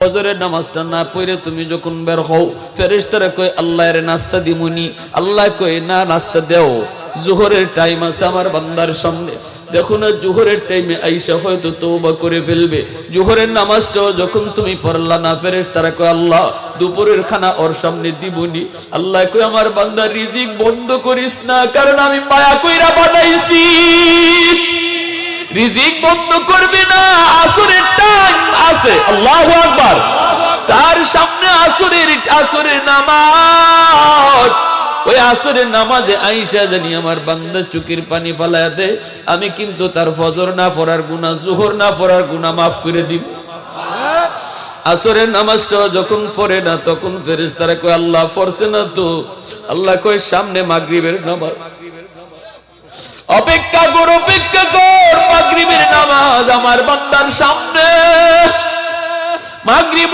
ফজরের নামাজটা না পড়ে তুমি যখন বের হও, ফেরেশতারা কয় আল্লাহর নাস্তা দিমুনি, আল্লাহ কয় না নাস্তা দেও, জোহরের টাইম আছে আমার বান্দার সামনে। দেখো না জোহরের টাইমে আইসা হয়তো তওবা করে ফেলবে। জোহরের নামাজটাও যখন তুমি পড়লা না, ফেরেশতারা কয় আল্লাহ দুপুরের খানা ওর সামনে দিবনি। আল্লাহ কয় আমার বান্দার রিজিক বন্ধ করিস না, কারণ আমি মায়া কইরা বানাইছি। রিজিক বন্ধ করবে না, আসরের টাইম আছে, আল্লাহু আকবার, তার সামনে আসরের নামাজ। ওই আসরের নামাজে আয়েশা জানি আমার বান্দা চোখের পানি ফালায়া দেয়, আমি কিন্তু তার ফজর না পড়ার গুনাহ, যোহর না পড়ার গুনাহ মাফ করে দিব। আসরের নামাজটা যখন পড়ে না, তখন ফেরেশতারা কয় আল্লাহ পড়ছে না তো। আল্লাহ কয় সামনে মাগরিবের নামাজ, অপেক্ষা কর মাগরিবের নামাজ আমার বান্দার সামনে। মাগরিব